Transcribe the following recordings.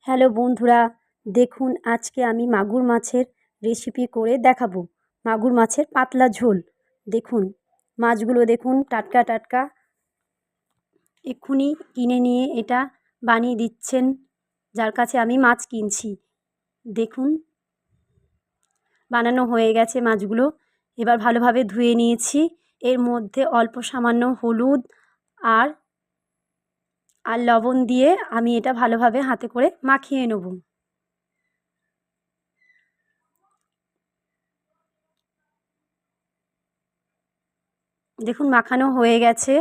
Hello বন্ধুরা, দেখুন আজকে আমি মাগুর মাছের রেসিপি করে দেখাবো। মাগুর মাছের পাতলা ঝোল। দেখুন মাছগুলো দেখুন টাটকা টাটকা, এক্ষুনি কিনে নিয়ে এটা বানিয়ে দিচ্ছেন যার কাছে আমি মাছ কিনছি। দেখুন বানানো হয়ে গেছে মাছগুলো। এবার ভালোভাবে ধুয়ে নিয়েছি। এর মধ্যে অল্প সামান্য হলুদ আর লবণ দিয়ে আমি এটা ভালোভাবে হাতে করে মাখিয়ে নেব। দেখুন মাখানো হয়ে গেছে।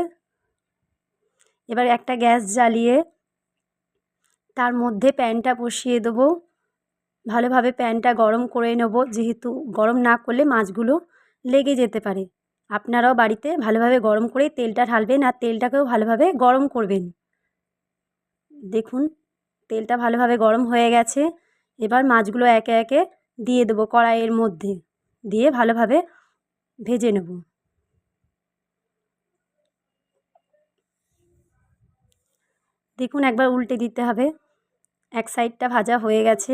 এবার একটা গ্যাস জ্বালিয়ে তার মধ্যে প্যানটা বসিয়ে দেবো। ভালোভাবে প্যানটা গরম করে নেব, যেহেতু গরম না করলে মাছগুলো লেগে যেতে পারে। আপনারাও বাড়িতে ভালোভাবে গরম করে তেলটা ঢালবেন আর তেলটাকেও ভালোভাবে গরম করবেন। দেখুন তেলটা ভালোভাবে গরম হয়ে গেছে। এবার মাছগুলো একে একে দিয়ে দেবো কড়াইয়ের মধ্যে, দিয়ে ভালোভাবে ভেজে নেব। দেখুন একবার উল্টে দিতে হবে। এক সাইডটা ভাজা হয়ে গেছে।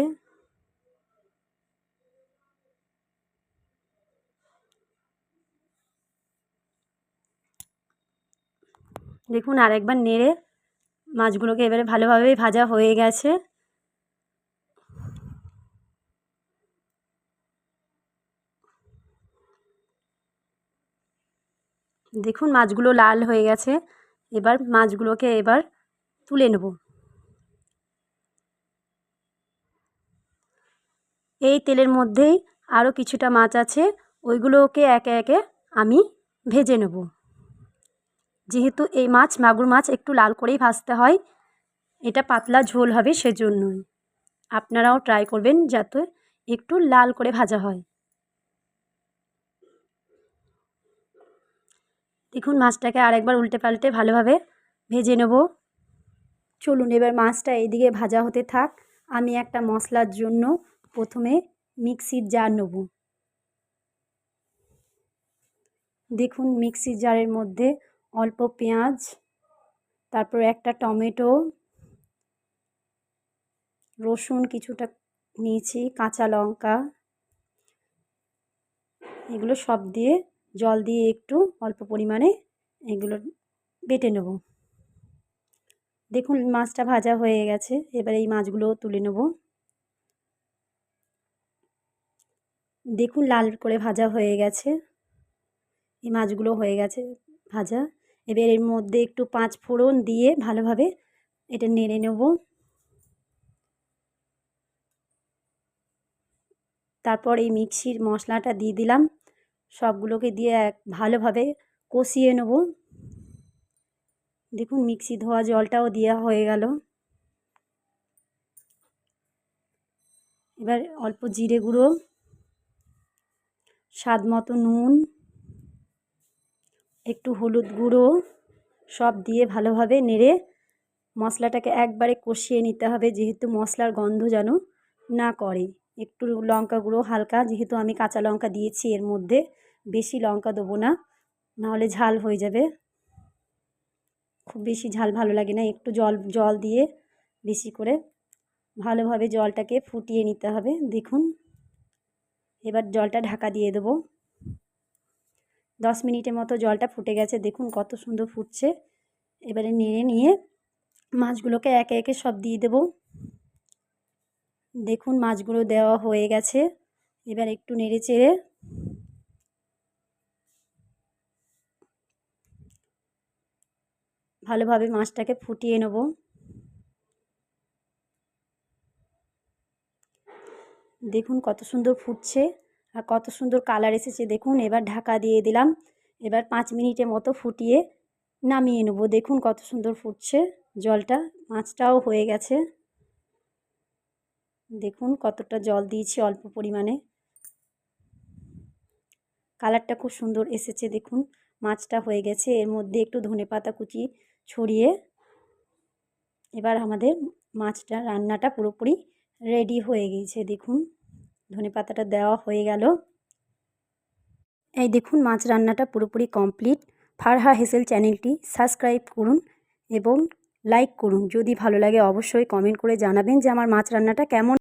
দেখুন আরেকবার নেড়ে মাছগুলোকে এবারে ভালোভাবে ভাজা হয়ে গেছে। দেখুন মাছগুলো লাল হয়ে গেছে। এবার মাছগুলোকে তুলে নেব। এই তেলের মধ্যেই আরও কিছুটা মাছ আছে, ওইগুলোকে একে একে আমি ভেজে নেব। যেহেতু এই মাগুর মাছ একটু লাল করেই ভাজতে হয়, এটা পাতলা ঝোল হবে সেজন্যই। আপনারাও ট্রাই করবেন যাতে একটু লাল করে ভাজা হয়। দেখুন মাছটাকে আরেকবার উল্টে পাল্টে ভালোভাবে ভেজে নেব। চলুন এবার মাছটা এইদিকে ভাজা হতে থাক। আমি একটা মশলার জন্য প্রথমে মিক্সির জার নেব। দেখুন মিক্সির জারের মধ্যে অল্প পেঁয়াজ, তারপর একটা টমেটো, রসুন কিছুটা নিয়েছি, কাঁচা লঙ্কা, এগুলো সব দিয়ে জল দিয়ে একটু অল্প পরিমাণে এগুলো বেটে নেব। দেখুন মাছটা ভাজা হয়ে গেছে। এবার এই মাছগুলো তুলে নেব। দেখুন লাল করে ভাজা হয়ে গেছে। এই মাছগুলো হয়ে গেছে ভাজা। এবার এর মধ্যে একটু 5 ফোড়ন দিয়ে ভালোভাবে এটা নেড়ে নেব। তারপর এই মিক্সির মশলাটা দিয়ে দিলাম। সবগুলোকে দিয়ে ভালোভাবে কষিয়ে নেব। দেখুন মিক্সি ধোয়া জলটাও দেওয়া হয়ে গেল। এবার অল্প জিরে গুঁড়ো, স্বাদ মতো নুন, একটু হলুদ গুঁড়ো সব দিয়ে ভালোভাবে নেড়ে মশলাটাকে একবারে কষিয়ে নিতে হবে, যেহেতু মশলার গন্ধ যেন না করে। একটু লঙ্কা গুঁড়ো হালকা, যেহেতু আমি কাঁচা লঙ্কা দিয়েছি এর মধ্যে, বেশি লঙ্কা দেবো না, নাহলে ঝাল হয়ে যাবে। খুব বেশি ঝাল ভালো লাগে না। একটু জল দিয়ে বেশি করে ভালোভাবে জলটাকে ফুটিয়ে নিতে হবে। দেখুন এবার জলটা ঢাকা দিয়ে দেবো। 10 মিনিটের মতো জলটা ফুটে গেছে। দেখুন কত সুন্দর ফুটছে। এবারে নেড়ে নিয়ে মাছগুলোকে একে একে সব দিয়ে দেব। দেখুন মাছগুলো দেওয়া হয়ে গেছে। এবার একটু নেড়ে চেড়ে ভালোভাবে মাছটাকে ফুটিয়ে নেব। দেখুন কত সুন্দর ফুটছে আর কত সুন্দর কালার এসেছে। দেখুন এবার ঢাকা দিয়ে দিলাম। এবার 5 মিনিটের মতো ফুটিয়ে নামিয়ে নেব। দেখুন কত সুন্দর ফুটছে জলটা। মাছটাও হয়ে গেছে। দেখুন কতটা জল দিয়েছি অল্প পরিমাণে। কালারটা খুব সুন্দর এসেছে। দেখুন মাছটা হয়ে গেছে। এর মধ্যে একটু ধনেপাতা কুচি ছড়িয়ে এবার আমাদের রান্নাটা পুরোপুরি রেডি হয়ে গিয়েছে। দেখুন ধনেপাতাটা দেওয়া হয়ে গেল। এই দেখুন মাছ রান্নাটা পুরোপুরি কমপ্লিট। ফারহা হেসেল চ্যানেলটি সাবস্ক্রাইব করুন এবং লাইক করুন। যদি ভালো লাগে অবশ্যই কমেন্ট করে জানাবেন যে আমার মাছ রান্নাটা কেমন